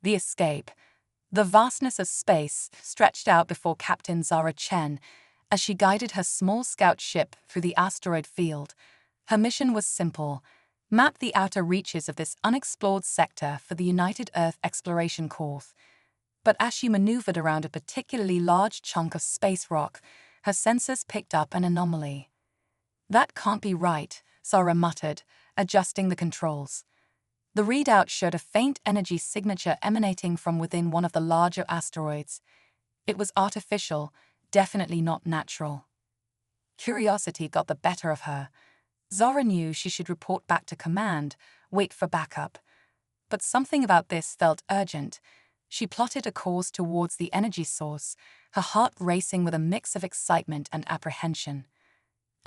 The escape. The vastness of space stretched out before Captain Zara Chen as she guided her small scout ship through the asteroid field. Her mission was simple: map the outer reaches of this unexplored sector for the United Earth Exploration Corps. But as she maneuvered around a particularly large chunk of space rock, her sensors picked up an anomaly. "That can't be right," Zara muttered, adjusting the controls. The readout showed a faint energy signature emanating from within one of the larger asteroids. It was artificial, definitely not natural. Curiosity got the better of her. Zara knew she should report back to command, wait for backup. But something about this felt urgent. She plotted a course towards the energy source, her heart racing with a mix of excitement and apprehension.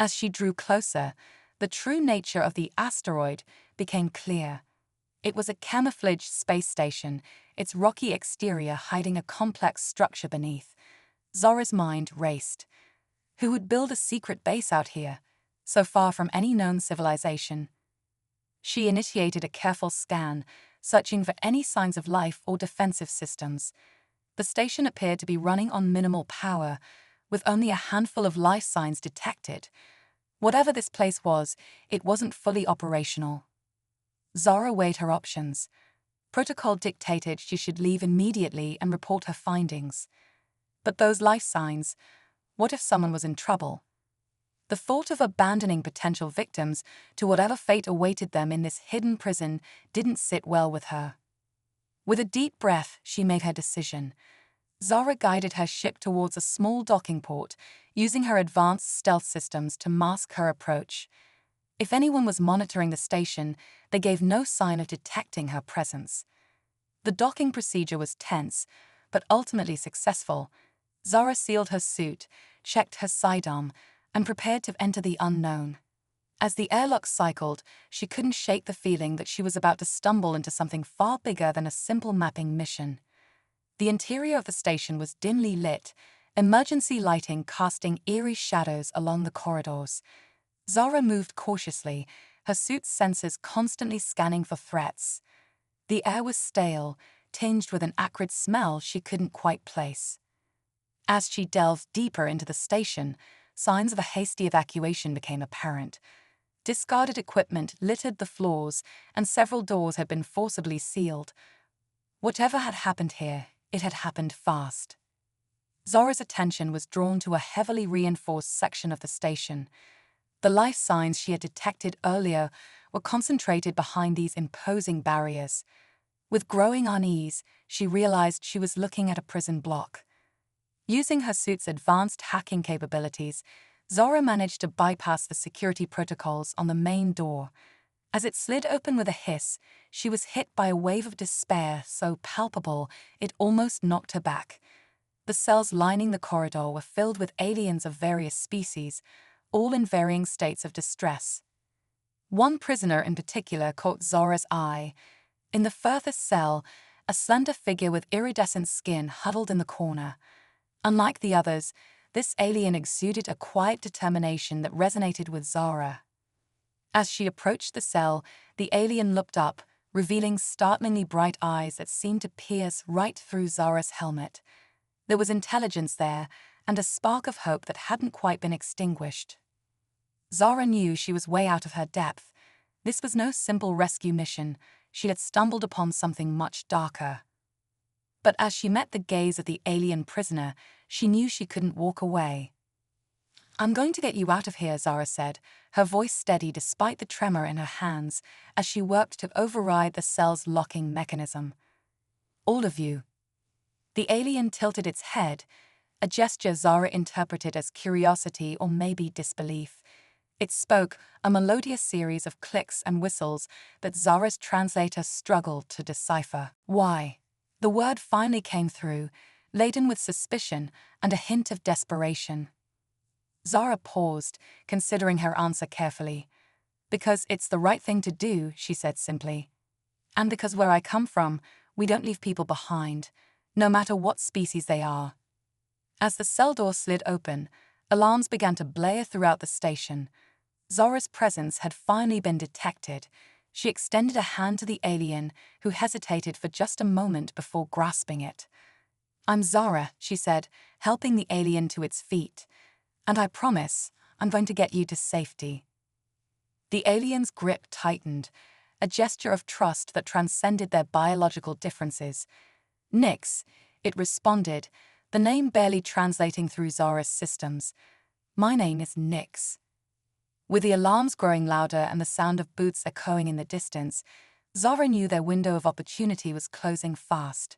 As she drew closer, the true nature of the asteroid became clear. It was a camouflaged space station, its rocky exterior hiding a complex structure beneath. Zara's mind raced. Who would build a secret base out here, so far from any known civilization? She initiated a careful scan, searching for any signs of life or defensive systems. The station appeared to be running on minimal power, with only a handful of life signs detected. Whatever this place was, it wasn't fully operational. Zara weighed her options. Protocol dictated she should leave immediately and report her findings. But those life signs, what if someone was in trouble? The thought of abandoning potential victims to whatever fate awaited them in this hidden prison didn't sit well with her. With a deep breath, she made her decision. Zara guided her ship towards a small docking port, using her advanced stealth systems to mask her approach. If anyone was monitoring the station, they gave no sign of detecting her presence. The docking procedure was tense, but ultimately successful. Zara sealed her suit, checked her sidearm, and prepared to enter the unknown. As the airlock cycled, she couldn't shake the feeling that she was about to stumble into something far bigger than a simple mapping mission. The interior of the station was dimly lit, emergency lighting casting eerie shadows along the corridors. Zara moved cautiously, her suit's sensors constantly scanning for threats. The air was stale, tinged with an acrid smell she couldn't quite place. As she delved deeper into the station, signs of a hasty evacuation became apparent. Discarded equipment littered the floors, and several doors had been forcibly sealed. Whatever had happened here, it had happened fast. Zara's attention was drawn to a heavily reinforced section of the station. The life signs she had detected earlier were concentrated behind these imposing barriers. With growing unease, she realized she was looking at a prison block. Using her suit's advanced hacking capabilities, Zara managed to bypass the security protocols on the main door. As it slid open with a hiss, she was hit by a wave of despair so palpable it almost knocked her back. The cells lining the corridor were filled with aliens of various species, all in varying states of distress. One prisoner in particular caught Zara's eye. In the furthest cell, a slender figure with iridescent skin huddled in the corner. Unlike the others, this alien exuded a quiet determination that resonated with Zara. As she approached the cell, the alien looked up, revealing startlingly bright eyes that seemed to pierce right through Zara's helmet. There was intelligence there, and a spark of hope that hadn't quite been extinguished. Zara knew she was way out of her depth. This was no simple rescue mission. She had stumbled upon something much darker. But as she met the gaze of the alien prisoner, she knew she couldn't walk away. "I'm going to get you out of here," Zara said, her voice steady despite the tremor in her hands as she worked to override the cell's locking mechanism. "All of you." The alien tilted its head, a gesture Zara interpreted as curiosity or maybe disbelief. It spoke, a melodious series of clicks and whistles that Zara's translator struggled to decipher. "Why?" The word finally came through, laden with suspicion and a hint of desperation. Zara paused, considering her answer carefully. "Because it's the right thing to do," she said simply. "And because where I come from, we don't leave people behind, no matter what species they are." As the cell door slid open, alarms began to blare throughout the station. Zara's presence had finally been detected. She extended a hand to the alien, who hesitated for just a moment before grasping it. "I'm Zara," she said, helping the alien to its feet. "And I promise, I'm going to get you to safety." The alien's grip tightened, a gesture of trust that transcended their biological differences. "Nix," it responded, the name barely translating through Zara's systems. "My name is Nix." With the alarms growing louder and the sound of boots echoing in the distance, Zara knew their window of opportunity was closing fast.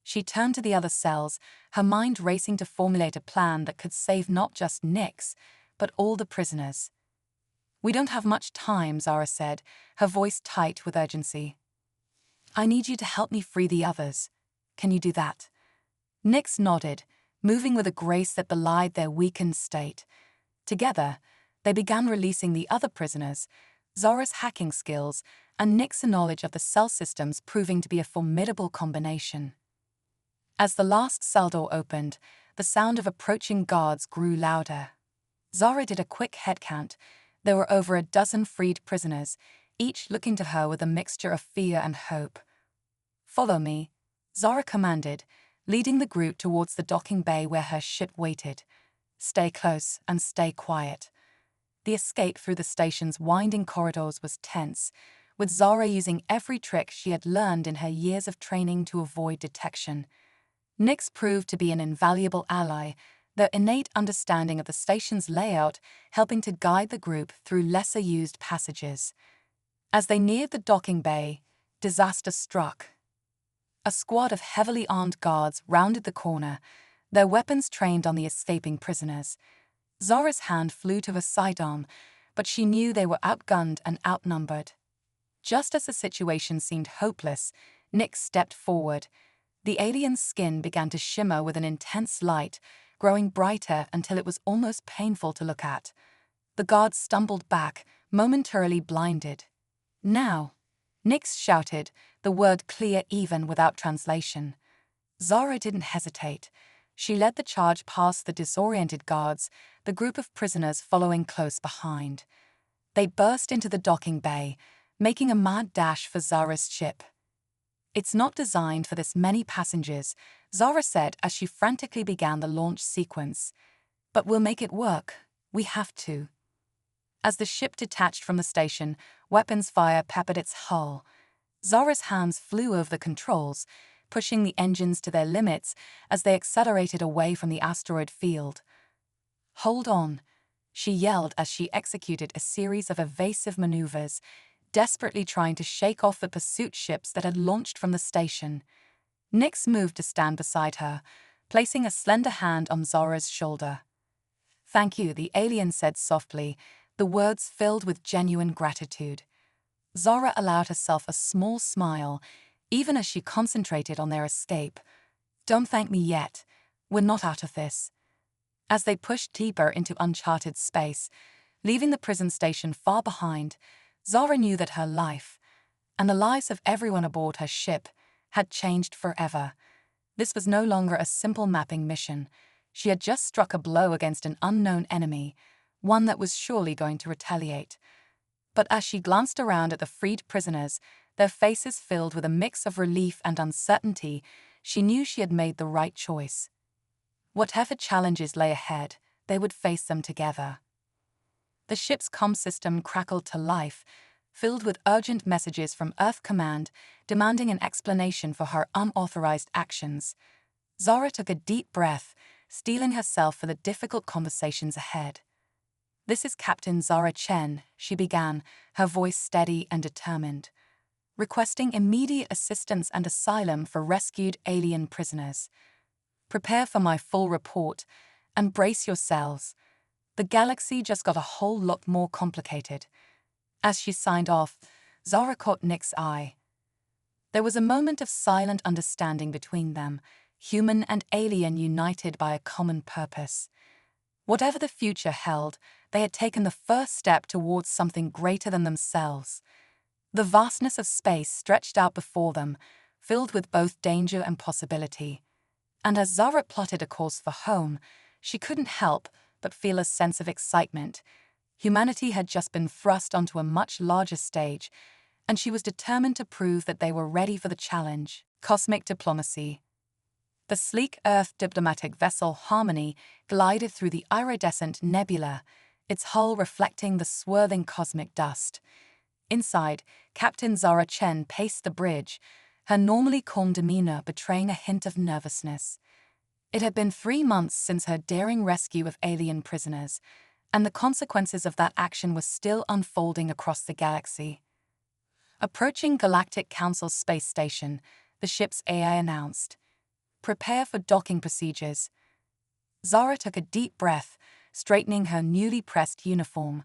She turned to the other cells, her mind racing to formulate a plan that could save not just Nix, but all the prisoners. "We don't have much time," Zara said, her voice tight with urgency. "I need you to help me free the others. Can you do that?" Nix nodded, moving with a grace that belied their weakened state. Together, they began releasing the other prisoners, Zara's hacking skills and Nix's knowledge of the cell systems proving to be a formidable combination. As the last cell door opened, the sound of approaching guards grew louder. Zara did a quick head count. There were over a dozen freed prisoners, each looking to her with a mixture of fear and hope. "Follow me," Zara commanded, leading the group towards the docking bay where her ship waited. "Stay close and stay quiet." The escape through the station's winding corridors was tense, with Zara using every trick she had learned in her years of training to avoid detection. Nix proved to be an invaluable ally, their innate understanding of the station's layout helping to guide the group through lesser-used passages. As they neared the docking bay, disaster struck. A squad of heavily armed guards rounded the corner, their weapons trained on the escaping prisoners. Zara's hand flew to her sidearm, but she knew they were outgunned and outnumbered. Just as the situation seemed hopeless, Nix stepped forward. The alien's skin began to shimmer with an intense light, growing brighter until it was almost painful to look at. The guards stumbled back, momentarily blinded. "Now!" Nix shouted, the word clear even without translation. Zara didn't hesitate. She led the charge past the disoriented guards, the group of prisoners following close behind. They burst into the docking bay, making a mad dash for Zara's ship. "It's not designed for this many passengers," Zara said as she frantically began the launch sequence. "But we'll make it work. We have to." As the ship detached from the station, weapons fire peppered its hull. Zara's hands flew over the controls, pushing the engines to their limits as they accelerated away from the asteroid field. "Hold on," she yelled as she executed a series of evasive maneuvers, desperately trying to shake off the pursuit ships that had launched from the station. Nix moved to stand beside her, placing a slender hand on Zara's shoulder. "Thank you," the alien said softly, the words filled with genuine gratitude. Zara allowed herself a small smile, even as she concentrated on their escape. "Don't thank me yet. We're not out of this." As they pushed deeper into uncharted space, leaving the prison station far behind, Zara knew that her life, and the lives of everyone aboard her ship, had changed forever. This was no longer a simple mapping mission. She had just struck a blow against an unknown enemy, one that was surely going to retaliate. But as she glanced around at the freed prisoners, their faces filled with a mix of relief and uncertainty, she knew she had made the right choice. Whatever challenges lay ahead, they would face them together. The ship's comm system crackled to life, filled with urgent messages from Earth Command demanding an explanation for her unauthorized actions. Zara took a deep breath, steeling herself for the difficult conversations ahead. "This is Captain Zara Chen," she began, her voice steady and determined. "Requesting immediate assistance and asylum for rescued alien prisoners. Prepare for my full report, and brace yourselves. The galaxy just got a whole lot more complicated." As she signed off, Zara caught Nix's eye. There was a moment of silent understanding between them, human and alien united by a common purpose. Whatever the future held, they had taken the first step towards something greater than themselves. The vastness of space stretched out before them, filled with both danger and possibility. And as Zara plotted a course for home, she couldn't help but feel a sense of excitement. Humanity had just been thrust onto a much larger stage, and she was determined to prove that they were ready for the challenge. Cosmic diplomacy. The sleek Earth diplomatic vessel Harmony glided through the iridescent nebula, its hull reflecting the swirling cosmic dust. Inside, Captain Zara Chen paced the bridge, her normally calm demeanor betraying a hint of nervousness. It had been 3 months since her daring rescue of alien prisoners, and the consequences of that action were still unfolding across the galaxy. Approaching Galactic Council's space station, the ship's AI announced, "Prepare for docking procedures." Zara took a deep breath, straightening her newly pressed uniform.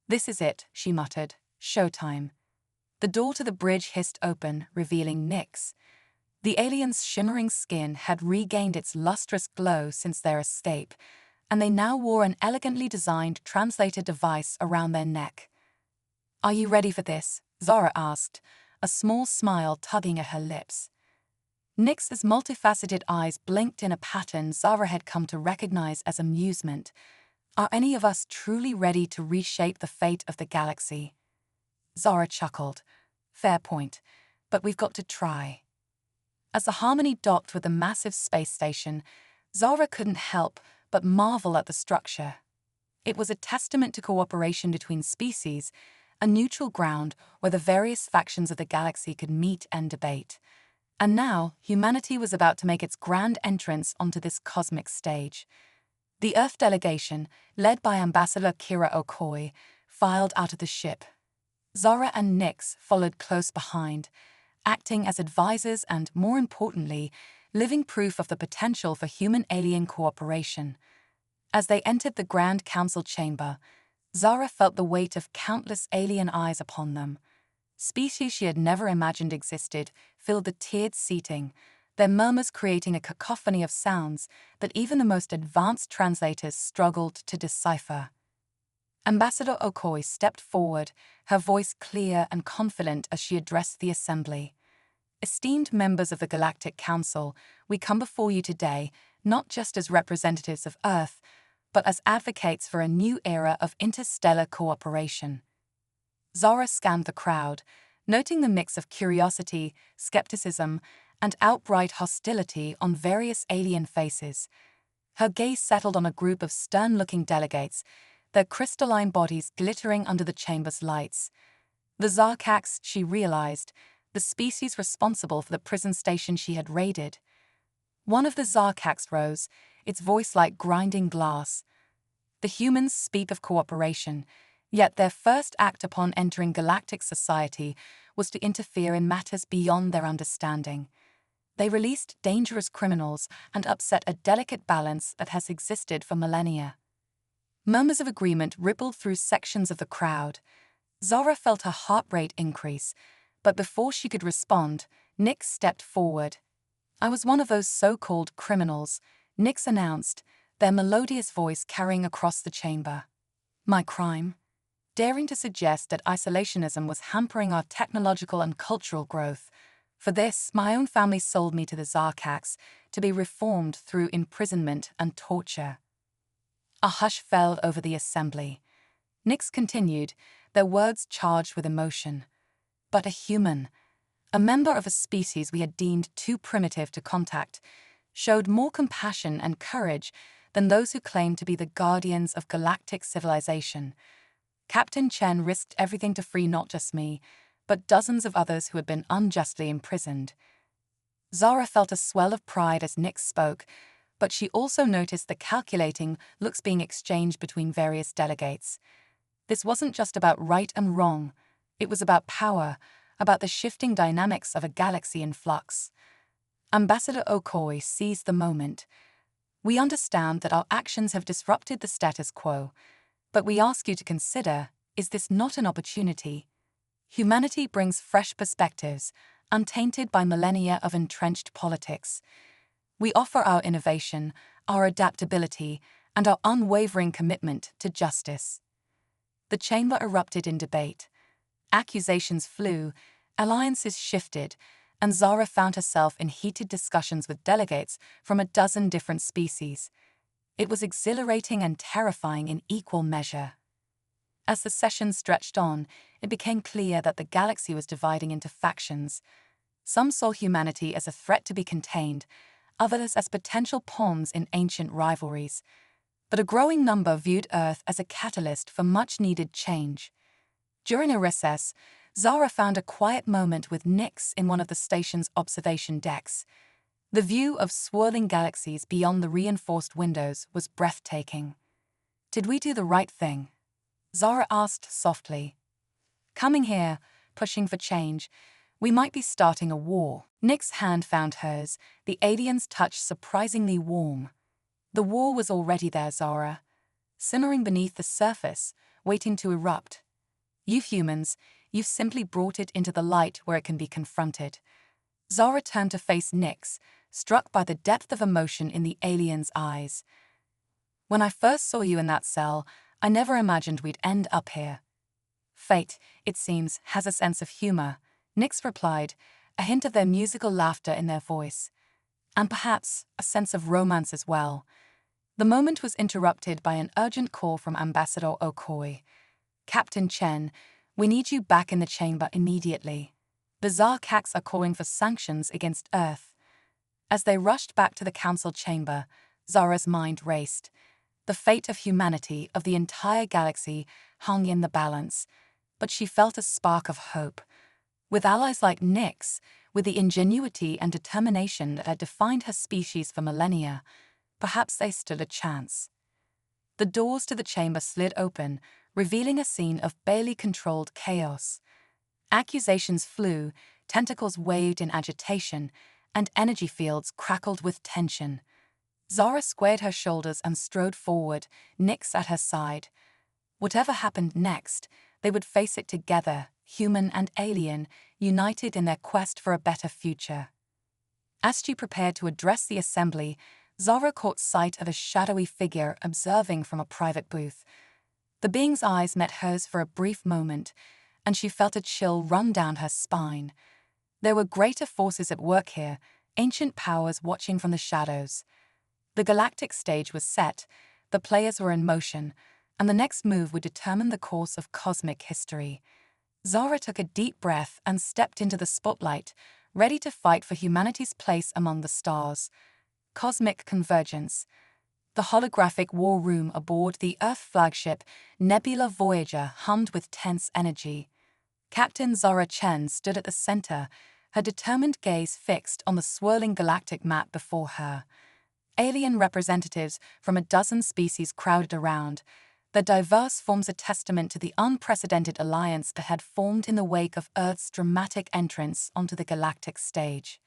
"This is it," she muttered. "Showtime." The door to the bridge hissed open, revealing Nyx. The alien's shimmering skin had regained its lustrous glow since their escape, and they now wore an elegantly designed translator device around their neck. "Are you ready for this?" Zara asked, a small smile tugging at her lips. Nyx's multifaceted eyes blinked in a pattern Zara had come to recognize as amusement. "Are any of us truly ready to reshape the fate of the galaxy?" Zara chuckled. "Fair point, but we've got to try." As the Harmony docked with the massive space station, Zara couldn't help but marvel at the structure. It was a testament to cooperation between species, a neutral ground where the various factions of the galaxy could meet and debate. And now, humanity was about to make its grand entrance onto this cosmic stage. The Earth delegation, led by Ambassador Kira Okoi, filed out of the ship. Zara and Nyx followed close behind, acting as advisors and, more importantly, living proof of the potential for human-alien cooperation. As they entered the Grand Council chamber, Zara felt the weight of countless alien eyes upon them. Species she had never imagined existed filled the tiered seating, their murmurs creating a cacophony of sounds that even the most advanced translators struggled to decipher. Ambassador Okoi stepped forward, her voice clear and confident as she addressed the assembly. "Esteemed members of the Galactic Council, we come before you today not just as representatives of Earth, but as advocates for a new era of interstellar cooperation." Zara scanned the crowd, noting the mix of curiosity, skepticism, and outright hostility on various alien faces. Her gaze settled on a group of stern-looking delegates, their crystalline bodies glittering under the chamber's lights. The Zarkax, she realized, the species responsible for the prison station she had raided. One of the Zarkax rose, its voice like grinding glass. "The humans speak of cooperation, yet their first act upon entering galactic society was to interfere in matters beyond their understanding. They released dangerous criminals and upset a delicate balance that has existed for millennia." Murmurs of agreement rippled through sections of the crowd. Zara felt her heart rate increase, but before she could respond, Nyx stepped forward. "I was one of those so-called criminals," Nyx announced, their melodious voice carrying across the chamber. "My crime? Daring to suggest that isolationism was hampering our technological and cultural growth. For this, my own family sold me to the Zarkax to be reformed through imprisonment and torture." A hush fell over the assembly. Nyx continued, their words charged with emotion. "But a human, a member of a species we had deemed too primitive to contact, showed more compassion and courage than those who claimed to be the guardians of galactic civilization. Captain Chen risked everything to free not just me, but dozens of others who had been unjustly imprisoned." Zara felt a swell of pride as Nyx spoke, but she also noticed the calculating looks being exchanged between various delegates. This wasn't just about right and wrong, it was about power, about the shifting dynamics of a galaxy in flux. Ambassador Okoi seized the moment. "We understand that our actions have disrupted the status quo, but we ask you to consider, is this not an opportunity? Humanity brings fresh perspectives, untainted by millennia of entrenched politics. We offer our innovation, our adaptability, and our unwavering commitment to justice." The chamber erupted in debate. Accusations flew, alliances shifted, and Zara found herself in heated discussions with delegates from a dozen different species. It was exhilarating and terrifying in equal measure. As the session stretched on, it became clear that the galaxy was dividing into factions. Some saw humanity as a threat to be contained, others as potential pawns in ancient rivalries. But a growing number viewed Earth as a catalyst for much-needed change. During a recess, Zara found a quiet moment with Nyx in one of the station's observation decks. The view of swirling galaxies beyond the reinforced windows was breathtaking. "Did we do the right thing?" Zara asked softly. "Coming here, pushing for change, we might be starting a war." Nyx's hand found hers, the alien's touch surprisingly warm. "The war was already there, Zara, simmering beneath the surface, waiting to erupt. You humans, you've simply brought it into the light where it can be confronted." Zara turned to face Nyx, struck by the depth of emotion in the alien's eyes. "When I first saw you in that cell, I never imagined we'd end up here." "Fate, it seems, has a sense of humor," Nyx replied, a hint of their musical laughter in their voice. "And perhaps a sense of romance as well." The moment was interrupted by an urgent call from Ambassador Okoye. "Captain Chen, we need you back in the chamber immediately. The Zarkax are calling for sanctions against Earth." As they rushed back to the council chamber, Zara's mind raced. The fate of humanity, of the entire galaxy, hung in the balance. But she felt a spark of hope. With allies like Nyx, with the ingenuity and determination that had defined her species for millennia, perhaps they stood a chance. The doors to the chamber slid open, revealing a scene of barely controlled chaos. Accusations flew, tentacles waved in agitation, and energy fields crackled with tension. Zara squared her shoulders and strode forward, Nyx at her side. Whatever happened next, they would face it together, human and alien, united in their quest for a better future. As she prepared to address the assembly, Zara caught sight of a shadowy figure observing from a private booth. The being's eyes met hers for a brief moment, and she felt a chill run down her spine. There were greater forces at work here, ancient powers watching from the shadows. The galactic stage was set, the players were in motion, and the next move would determine the course of cosmic history. Zara took a deep breath and stepped into the spotlight, ready to fight for humanity's place among the stars. Cosmic convergence. The holographic war room aboard the Earth flagship Nebula Voyager hummed with tense energy. Captain Zara Chen stood at the center, her determined gaze fixed on the swirling galactic map before her. Alien representatives from a dozen species crowded around, their diverse forms a testament to the unprecedented alliance that had formed in the wake of Earth's dramatic entrance onto the galactic stage.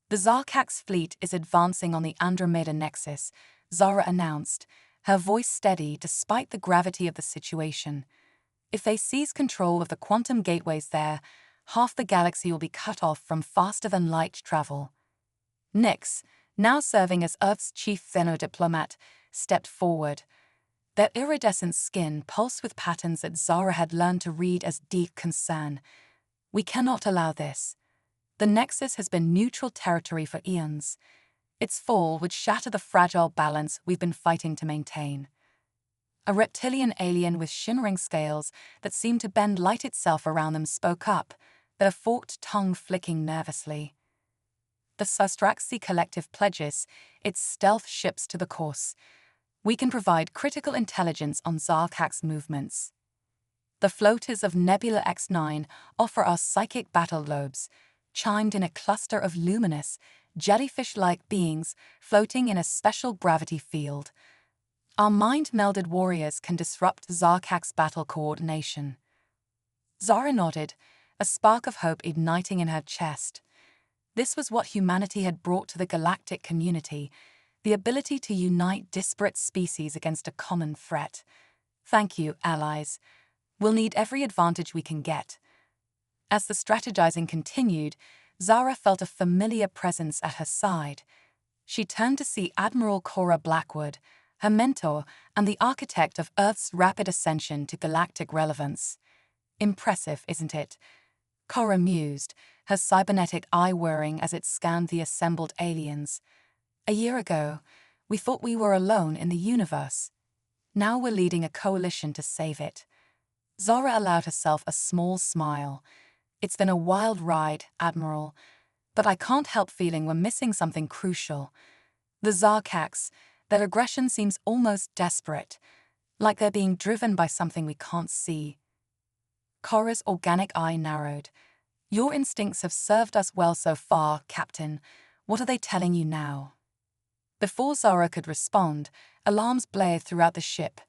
"The Zarkax fleet is advancing on the Andromeda Nexus," Zara announced, her voice steady despite the gravity of the situation. "If they seize control of the quantum gateways there, half the galaxy will be cut off from faster-than-light travel." Nyx, now serving as Earth's chief xenodiplomat, stepped forward. Their iridescent skin pulsed with patterns that Zara had learned to read as deep concern. "We cannot allow this. The Nexus has been neutral territory for eons. Its fall would shatter the fragile balance we've been fighting to maintain." A reptilian alien with shimmering scales that seemed to bend light itself around them spoke up, their forked tongue flicking nervously. "The Sustraxi Collective pledges its stealth ships to the course. We can provide critical intelligence on Zarkax movements. The floaters of Nebula X9 offer us psychic battle lobes," chimed in a cluster of luminous, jellyfish-like beings floating in a special gravity field. "Our mind-melded warriors can disrupt Zarkax battle coordination." Zara nodded, a spark of hope igniting in her chest. This was what humanity had brought to the galactic community, the ability to unite disparate species against a common threat. "Thank you, allies. We'll need every advantage we can get." As the strategizing continued, Zara felt a familiar presence at her side. She turned to see Admiral Cora Blackwood, her mentor and the architect of Earth's rapid ascension to galactic relevance. "Impressive, isn't it?" Cora mused, her cybernetic eye whirring as it scanned the assembled aliens. "A year ago, we thought we were alone in the universe. Now we're leading a coalition to save it." Zara allowed herself a small smile. It's been a wild ride, Admiral, but I can't help feeling we're missing something crucial. The Zarkax, their aggression seems almost desperate, like they're being driven by something we can't see. Cora's organic eye narrowed. Your instincts have served us well so far, Captain. What are they telling you now? Before Zara could respond, alarms blared throughout the ship.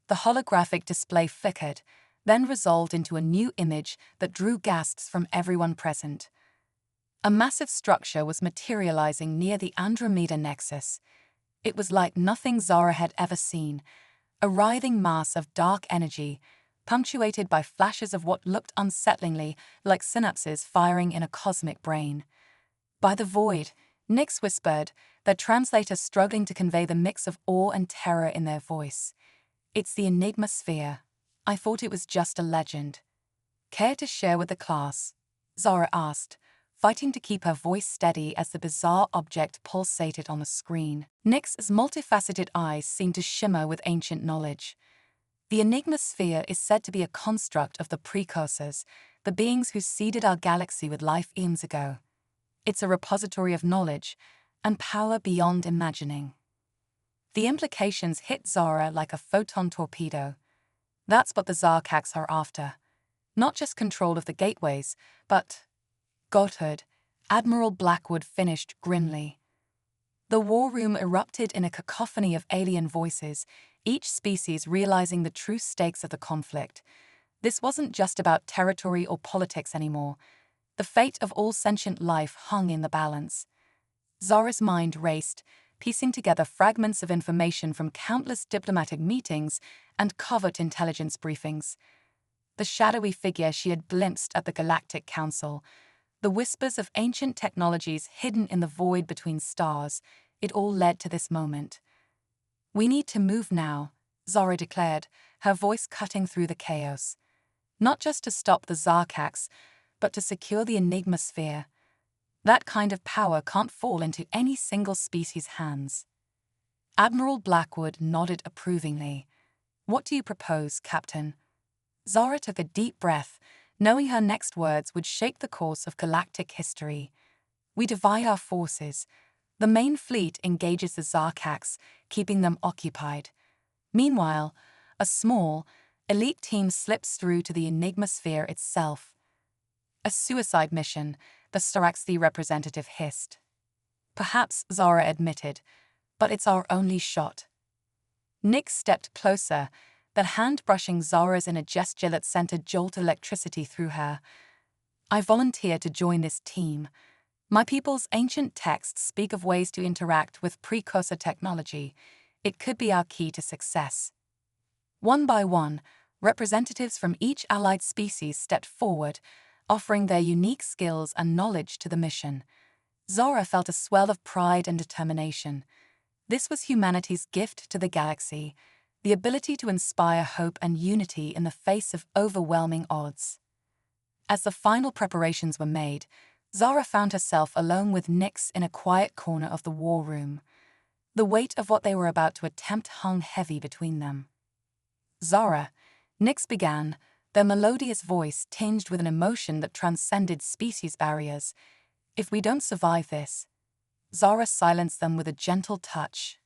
The holographic display flickered, then resolved into a new image that drew gasps from everyone present. A massive structure was materializing near the Andromeda Nexus. It was like nothing Zara had ever seen, a writhing mass of dark energy, punctuated by flashes of what looked unsettlingly like synapses firing in a cosmic brain. By the void, Nyx whispered, their translator struggling to convey the mix of awe and terror in their voice. It's the Enigma Sphere. I thought it was just a legend. Care to share with the class? Zara asked, fighting to keep her voice steady as the bizarre object pulsated on the screen. Nyx's multifaceted eyes seemed to shimmer with ancient knowledge. The Enigma Sphere is said to be a construct of the precursors, the beings who seeded our galaxy with life eons ago. It's a repository of knowledge and power beyond imagining. The implications hit Zara like a photon torpedo. That's what the Zarkax are after. Not just control of the gateways, but... Godhood, Admiral Blackwood finished grimly. The war room erupted in a cacophony of alien voices, each species realizing the true stakes of the conflict. This wasn't just about territory or politics anymore. The fate of all sentient life hung in the balance. Zara's mind raced, piecing together fragments of information from countless diplomatic meetings and covert intelligence briefings. The shadowy figure she had glimpsed at the Galactic Council, the whispers of ancient technologies hidden in the void between stars, it all led to this moment. We need to move now, Zara declared, her voice cutting through the chaos. Not just to stop the Zarkax, but to secure the Enigma Sphere. That kind of power can't fall into any single species' hands. Admiral Blackwood nodded approvingly. What do you propose, Captain? Zara took a deep breath, knowing her next words would shape the course of galactic history. We divide our forces. The main fleet engages the Zarkax, keeping them occupied. Meanwhile, a small, elite team slips through to the Enigma Sphere itself. A suicide mission, the Staraxthi representative hissed. Perhaps, Zara admitted, but it's our only shot. Nyx stepped closer, that hand brushing Zara's in a gesture that sent a jolt of electricity through her. I volunteer to join this team. My people's ancient texts speak of ways to interact with precursor technology. It could be our key to success. One by one, representatives from each allied species stepped forward, offering their unique skills and knowledge to the mission. Zara felt a swell of pride and determination. This was humanity's gift to the galaxy, the ability to inspire hope and unity in the face of overwhelming odds. As the final preparations were made, Zara found herself alone with Nyx in a quiet corner of the war room. The weight of what they were about to attempt hung heavy between them. Zara, Nyx began, their melodious voice tinged with an emotion that transcended species barriers. If we don't survive this, Zara silenced them with a gentle touch.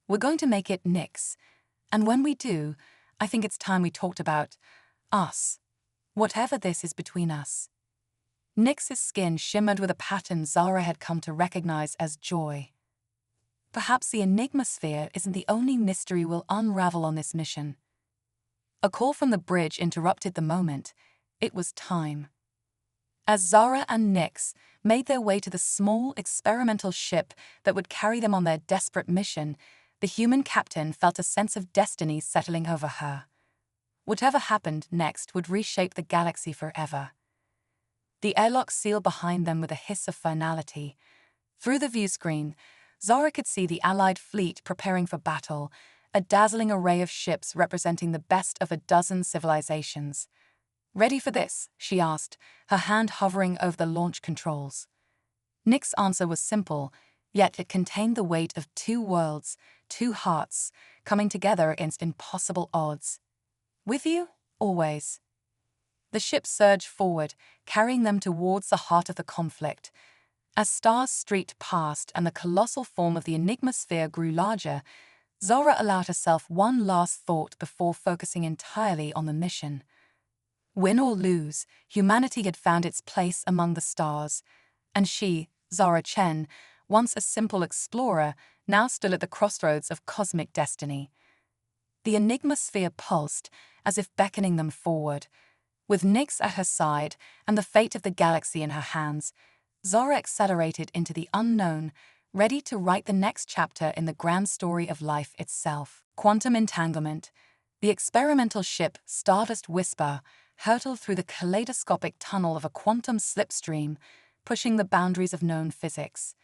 We're going to make it Nyx. And when we do, I think it's time we talked about us, whatever this is between us. Nyx's skin shimmered with a pattern Zara had come to recognize as joy. Perhaps the Enigma Sphere isn't the only mystery we'll unravel on this mission. A call from the bridge interrupted the moment. It was time. As Zara and Nyx made their way to the small experimental ship that would carry them on their desperate mission, the human captain felt a sense of destiny settling over her. Whatever happened next would reshape the galaxy forever. The airlock sealed behind them with a hiss of finality. Through the viewscreen, Zara could see the Allied fleet preparing for battle, a dazzling array of ships representing the best of a dozen civilizations. Ready for this? She asked, her hand hovering over the launch controls. Nyx's answer was simple, yet it contained the weight of two worlds, two hearts, coming together against impossible odds. With you? Always. The ship surged forward, carrying them towards the heart of the conflict. As stars streaked past and the colossal form of the Enigma sphere grew larger, Zara allowed herself one last thought before focusing entirely on the mission. Win or lose, humanity had found its place among the stars, and she, Zara Chen, once a simple explorer, now stood at the crossroads of cosmic destiny. The Enigma sphere pulsed, as if beckoning them forward. With Nyx at her side and the fate of the galaxy in her hands, Zara accelerated into the unknown, ready to write the next chapter in the grand story of life itself. Quantum entanglement. The experimental ship Stardust Whisper hurtled through the kaleidoscopic tunnel of a quantum slipstream, pushing the boundaries of known physics.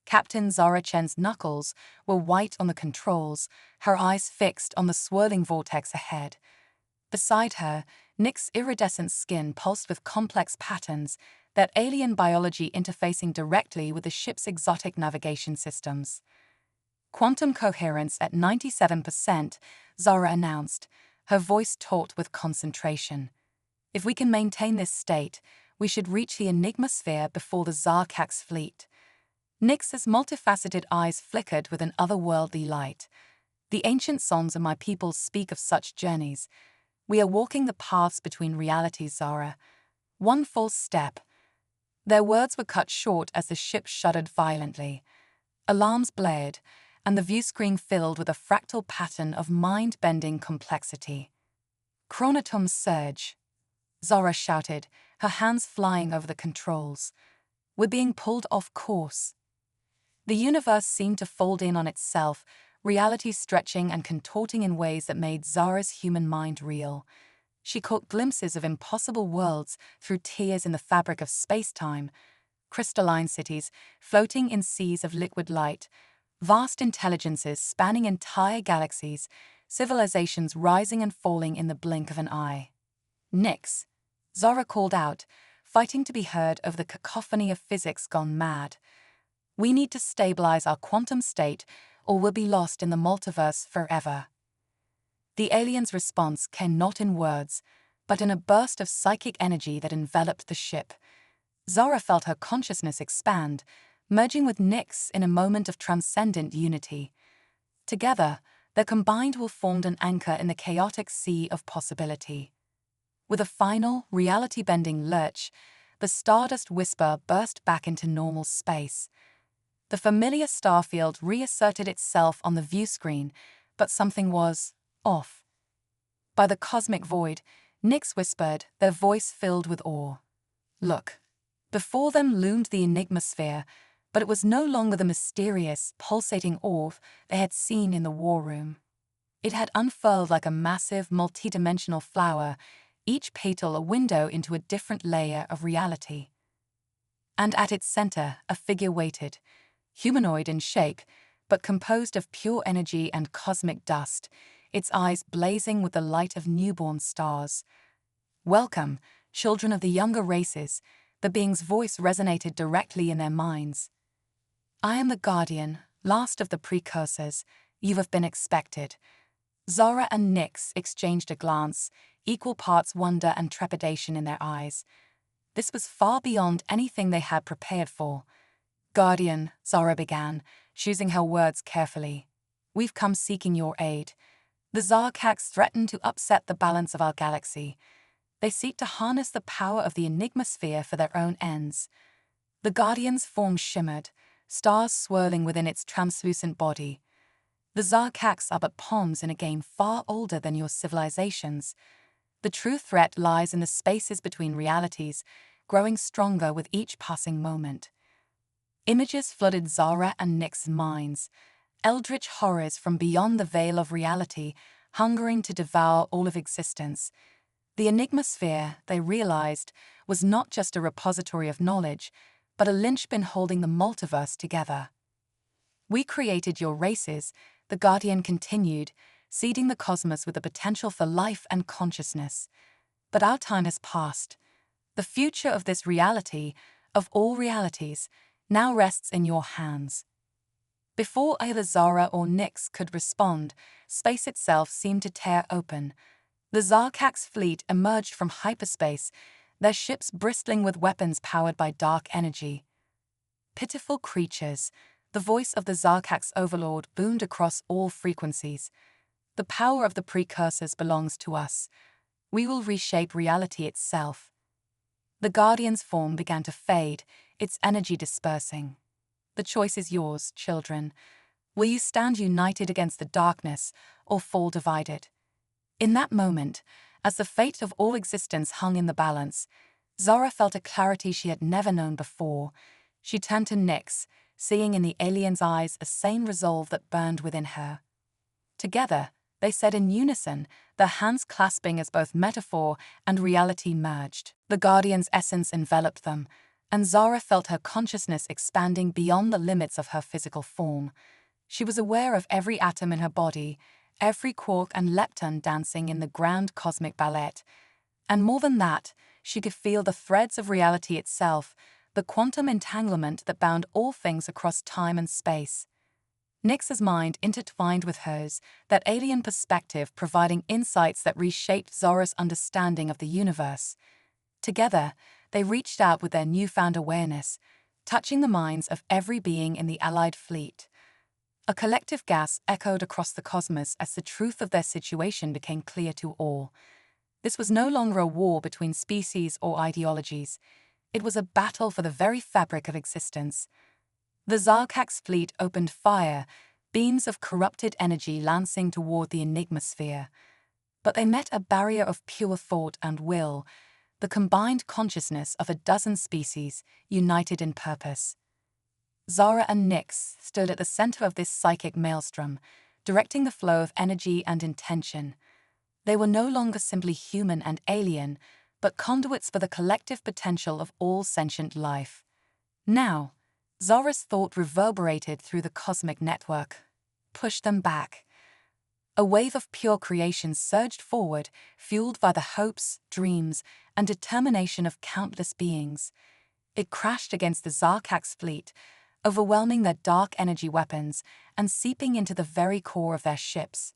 Captain Zara Chen's knuckles were white on the controls, her eyes fixed on the swirling vortex ahead. Beside her, Nyx's iridescent skin pulsed with complex patterns, that alien biology interfacing directly with the ship's exotic navigation systems. Quantum coherence at 97%, Zara announced, her voice taut with concentration. If we can maintain this state, we should reach the Enigma sphere before the Zarkax fleet. Nyx's multifaceted eyes flickered with an otherworldly light. The ancient songs of my people speak of such journeys. We are walking the paths between realities, Zara. One false step. Their words were cut short as the ship shuddered violently. Alarms blared, and the viewscreen filled with a fractal pattern of mind-bending complexity. Chronotum surge. Zara shouted, her hands flying over the controls. We're being pulled off course. The universe seemed to fold in on itself, reality stretching and contorting in ways that made Zara's human mind reel. She caught glimpses of impossible worlds through tears in the fabric of space-time, crystalline cities floating in seas of liquid light, vast intelligences spanning entire galaxies, civilizations rising and falling in the blink of an eye. Nyx, Zara called out, fighting to be heard over the cacophony of physics gone mad. We need to stabilize our quantum state, or we'll be lost in the multiverse forever. The alien's response came not in words, but in a burst of psychic energy that enveloped the ship. Zara felt her consciousness expand, merging with Nyx in a moment of transcendent unity. Together, their combined will formed an anchor in the chaotic sea of possibility. With a final, reality-bending lurch, the Stardust Whisper burst back into normal space. The familiar starfield reasserted itself on the viewscreen, but something was off. By the cosmic void, Nyx whispered, their voice filled with awe. Look. Before them loomed the Enigma sphere, but it was no longer the mysterious, pulsating orb they had seen in the war room. It had unfurled like a massive, multidimensional flower, each petal a window into a different layer of reality. And at its center, a figure waited, humanoid in shape, but composed of pure energy and cosmic dust, its eyes blazing with the light of newborn stars. Welcome, children of the younger races, the being's voice resonated directly in their minds. I am the guardian, last of the precursors. You have been expected. Zara and Nyx exchanged a glance, equal parts wonder and trepidation in their eyes. This was far beyond anything they had prepared for. Guardian, Zara began, choosing her words carefully. We've come seeking your aid. The Zarkax threaten to upset the balance of our galaxy. They seek to harness the power of the Enigma sphere for their own ends. The Guardian's form shimmered, stars swirling within its translucent body. The Zarkax are but pawns in a game far older than your civilizations. The true threat lies in the spaces between realities, growing stronger with each passing moment. Images flooded Zara and Nyx's minds, eldritch horrors from beyond the veil of reality, hungering to devour all of existence. The Enigma sphere, they realized, was not just a repository of knowledge, but a linchpin holding the multiverse together. We created your races, the Guardian continued, seeding the cosmos with the potential for life and consciousness. But our time has passed. The future of this reality, of all realities, now rests in your hands. Before either Zara or Nyx could respond, space itself seemed to tear open. The Zarkak's fleet emerged from hyperspace, their ships bristling with weapons powered by dark energy. Pitiful creatures, the voice of the Zarkak's overlord boomed across all frequencies. The power of the precursors belongs to us. We will reshape reality itself. The Guardian's form began to fade, its energy dispersing. The choice is yours, children. Will you stand united against the darkness, or fall divided? In that moment, as the fate of all existence hung in the balance, Zara felt a clarity she had never known before. She turned to Nyx, seeing in the alien's eyes a same resolve that burned within her. Together, they said in unison, their hands clasping as both metaphor and reality merged. The Guardian's essence enveloped them, and Zara felt her consciousness expanding beyond the limits of her physical form. She was aware of every atom in her body, every quark and lepton dancing in the grand cosmic ballet. And more than that, she could feel the threads of reality itself, the quantum entanglement that bound all things across time and space. Nyx's mind intertwined with hers, that alien perspective providing insights that reshaped Zara's understanding of the universe. Together, they reached out with their newfound awareness, touching the minds of every being in the Allied fleet. A collective gasp echoed across the cosmos as the truth of their situation became clear to all. This was no longer a war between species or ideologies. It was a battle for the very fabric of existence. The Zarkak's fleet opened fire, beams of corrupted energy lancing toward the Enigma sphere. But they met a barrier of pure thought and will, the combined consciousness of a dozen species, united in purpose. Zara and Nyx stood at the center of this psychic maelstrom, directing the flow of energy and intention. They were no longer simply human and alien, but conduits for the collective potential of all sentient life. Now, Zara's thought reverberated through the cosmic network. Push them back. A wave of pure creation surged forward, fueled by the hopes, dreams, and determination of countless beings. It crashed against the Zarkak's fleet, overwhelming their dark energy weapons and seeping into the very core of their ships.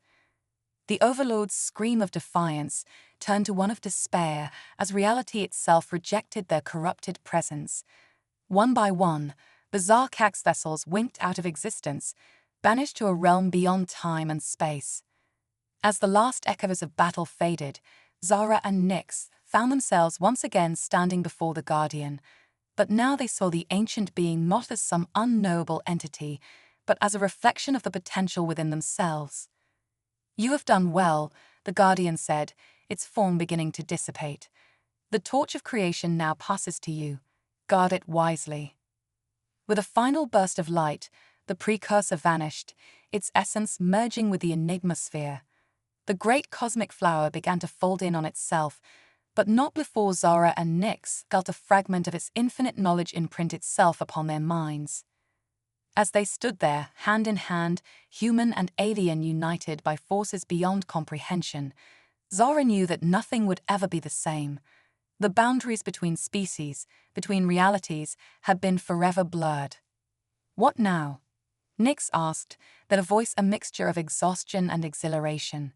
The Overlord's scream of defiance turned to one of despair as reality itself rejected their corrupted presence. One by one, the Zarkak's vessels winked out of existence, banished to a realm beyond time and space. As the last echoes of battle faded, Zara and Nyx found themselves once again standing before the Guardian. But now they saw the ancient being not as some unknowable entity, but as a reflection of the potential within themselves. "You have done well," the Guardian said, its form beginning to dissipate. "The torch of creation now passes to you. Guard it wisely." With a final burst of light, the precursor vanished, its essence merging with the Enigma sphere. The great cosmic flower began to fold in on itself, but not before Zara and Nyx felt a fragment of its infinite knowledge imprint itself upon their minds. As they stood there, hand in hand, human and alien united by forces beyond comprehension, Zara knew that nothing would ever be the same. The boundaries between species, between realities, had been forever blurred. "What now?" Nyx asked, their voice a mixture of exhaustion and exhilaration.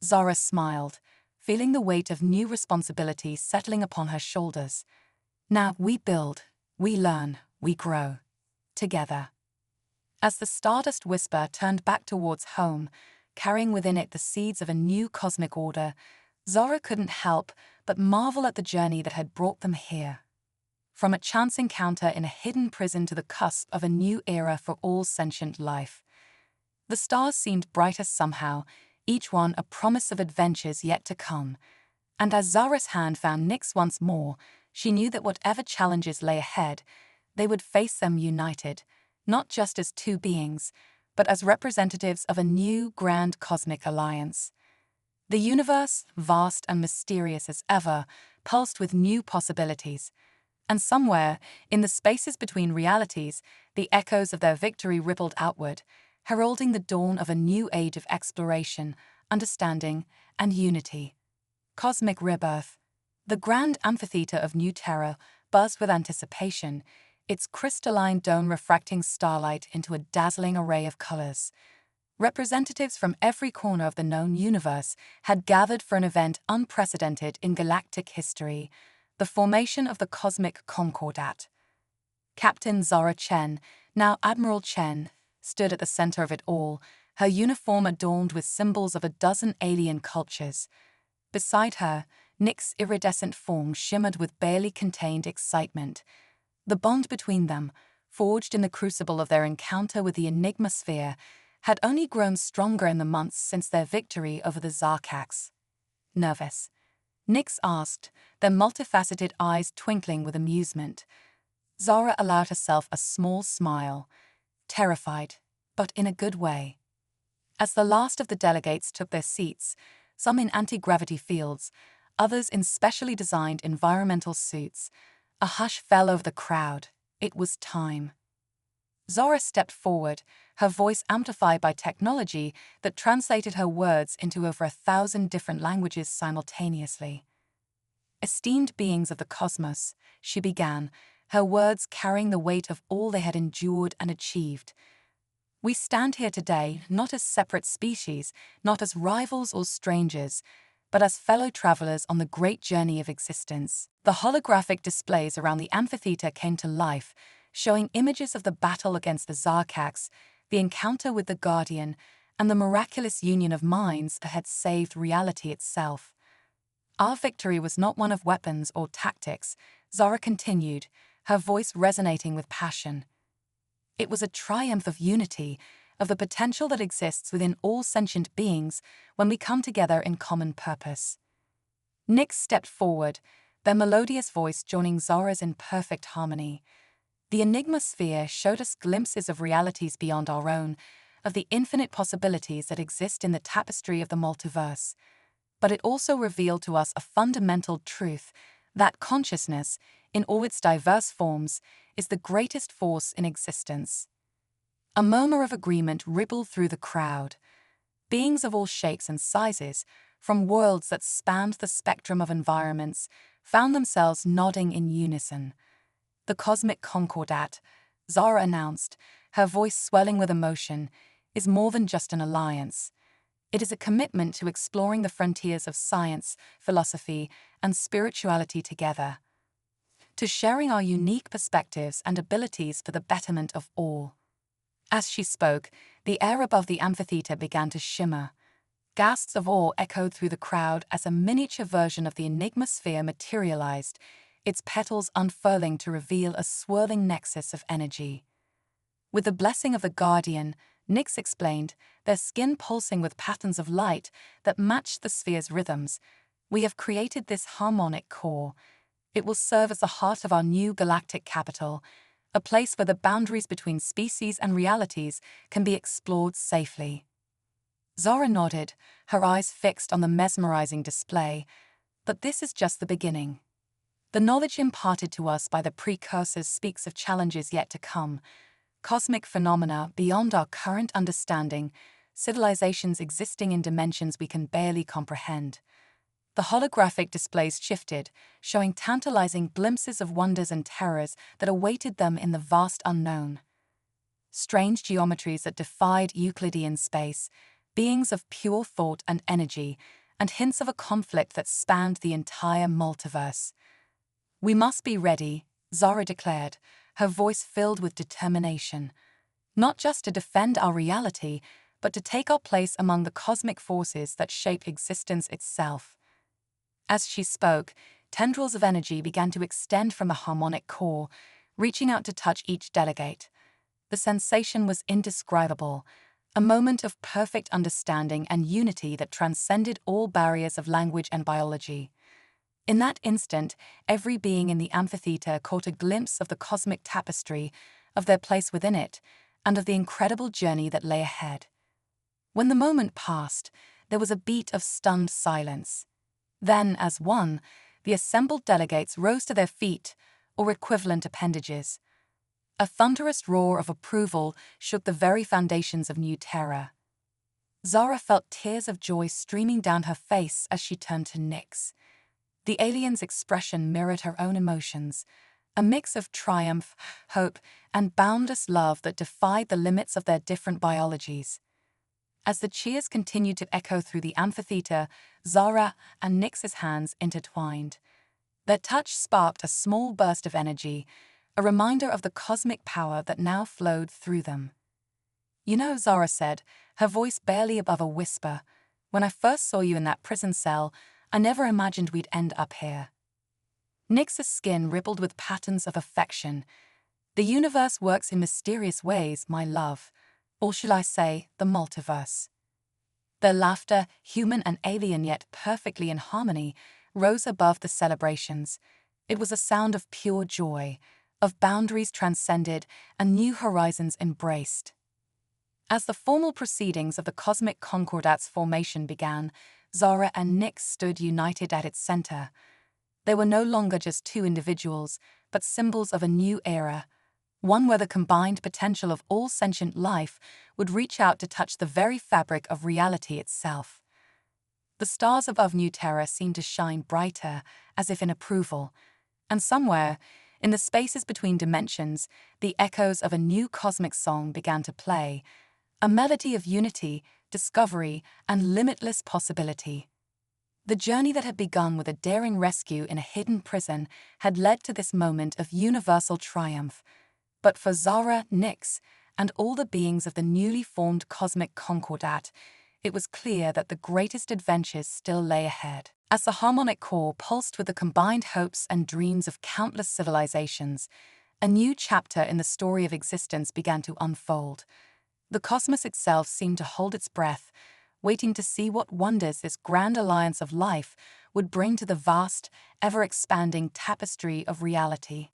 Zara smiled, feeling the weight of new responsibility settling upon her shoulders. "Now we build, we learn, we grow. Together." As the Stardust Whisper turned back towards home, carrying within it the seeds of a new cosmic order, Zara couldn't help but marvel at the journey that had brought them here. From a chance encounter in a hidden prison to the cusp of a new era for all sentient life. The stars seemed brighter somehow, each one a promise of adventures yet to come. And as Zara's hand found Nyx once more, she knew that whatever challenges lay ahead, they would face them united, not just as two beings, but as representatives of a new, grand cosmic alliance. The universe, vast and mysterious as ever, pulsed with new possibilities. And somewhere, in the spaces between realities, the echoes of their victory rippled outward, heralding the dawn of a new age of exploration, understanding, and unity. Cosmic rebirth. The grand amphitheater of New Terra buzzed with anticipation, its crystalline dome refracting starlight into a dazzling array of colors. Representatives from every corner of the known universe had gathered for an event unprecedented in galactic history, the formation of the cosmic concordat. Captain Zara Chen, now Admiral Chen, stood at the center of it all, her uniform adorned with symbols of a dozen alien cultures. Beside her, Nick's iridescent form shimmered with barely contained excitement. The bond between them, forged in the crucible of their encounter with the Enigma sphere, had only grown stronger in the months since their victory over the Zarkax. Nervous? Nix asked, their multifaceted eyes twinkling with amusement. Zara allowed herself a small smile. Terrified, but in a good way. As the last of the delegates took their seats, some in anti-gravity fields, others in specially designed environmental suits, a hush fell over the crowd. It was time. Zara stepped forward, her voice amplified by technology that translated her words into over 1,000 different languages simultaneously. Esteemed beings of the cosmos, she began, her words carrying the weight of all they had endured and achieved. We stand here today not as separate species, not as rivals or strangers, but as fellow travelers on the great journey of existence. The holographic displays around the amphitheater came to life, showing images of the battle against the Zarkax, the encounter with the Guardian, and the miraculous union of minds that had saved reality itself. Our victory was not one of weapons or tactics, Zara continued, her voice resonating with passion. It was a triumph of unity, of the potential that exists within all sentient beings when we come together in common purpose. Nix stepped forward, their melodious voice joining Zara's in perfect harmony. The Enigma sphere showed us glimpses of realities beyond our own, of the infinite possibilities that exist in the tapestry of the multiverse. But it also revealed to us a fundamental truth, that consciousness, in all its diverse forms, is the greatest force in existence. A murmur of agreement rippled through the crowd. Beings of all shapes and sizes, from worlds that spanned the spectrum of environments, found themselves nodding in unison. The cosmic concordat, Zara announced, her voice swelling with emotion, is more than just an alliance. It is a commitment to exploring the frontiers of science, philosophy, and spirituality together. To sharing our unique perspectives and abilities for the betterment of all. As she spoke, the air above the amphitheater began to shimmer. Gasps of awe echoed through the crowd as a miniature version of the Enigma sphere materialized, its petals unfurling to reveal a swirling nexus of energy. With the blessing of the Guardian, Nix explained, their skin pulsing with patterns of light that matched the sphere's rhythms, we have created this harmonic core. It will serve as the heart of our new galactic capital, a place where the boundaries between species and realities can be explored safely. Zara nodded, her eyes fixed on the mesmerizing display. But this is just the beginning. The knowledge imparted to us by the precursors speaks of challenges yet to come, cosmic phenomena beyond our current understanding, civilizations existing in dimensions we can barely comprehend. The holographic displays shifted, showing tantalizing glimpses of wonders and terrors that awaited them in the vast unknown. Strange geometries that defied Euclidean space, beings of pure thought and energy, and hints of a conflict that spanned the entire multiverse. We must be ready, Zara declared, her voice filled with determination. Not just to defend our reality, but to take our place among the cosmic forces that shape existence itself. As she spoke, tendrils of energy began to extend from the harmonic core, reaching out to touch each delegate. The sensation was indescribable, a moment of perfect understanding and unity that transcended all barriers of language and biology. In that instant, every being in the amphitheater caught a glimpse of the cosmic tapestry, of their place within it, and of the incredible journey that lay ahead. When the moment passed, there was a beat of stunned silence. Then, as one, the assembled delegates rose to their feet, or equivalent appendages. A thunderous roar of approval shook the very foundations of New Terra. Zara felt tears of joy streaming down her face as she turned to Nyx. The alien's expression mirrored her own emotions, a mix of triumph, hope, and boundless love that defied the limits of their different biologies. As the cheers continued to echo through the amphitheater, Zara and Nyx's hands intertwined. Their touch sparked a small burst of energy, a reminder of the cosmic power that now flowed through them. "You know," Zara said, her voice barely above a whisper, "when I first saw you in that prison cell, I never imagined we'd end up here." Nyx's skin rippled with patterns of affection. "The universe works in mysterious ways, my love. Or shall I say, the multiverse." Their laughter, human and alien yet perfectly in harmony, rose above the celebrations. It was a sound of pure joy, of boundaries transcended and new horizons embraced. As the formal proceedings of the cosmic concordat's formation began, Zara and Nyx stood united at its center. They were no longer just two individuals, but symbols of a new era, one where the combined potential of all sentient life would reach out to touch the very fabric of reality itself. The stars above New Terra seemed to shine brighter, as if in approval, and somewhere, in the spaces between dimensions, the echoes of a new cosmic song began to play, a melody of unity, discovery, and limitless possibility. The journey that had begun with a daring rescue in a hidden prison had led to this moment of universal triumph. But for Zara, Nyx, and all the beings of the newly formed cosmic concordat, it was clear that the greatest adventures still lay ahead. As the harmonic core pulsed with the combined hopes and dreams of countless civilizations, a new chapter in the story of existence began to unfold. The cosmos itself seemed to hold its breath, waiting to see what wonders this grand alliance of life would bring to the vast, ever-expanding tapestry of reality.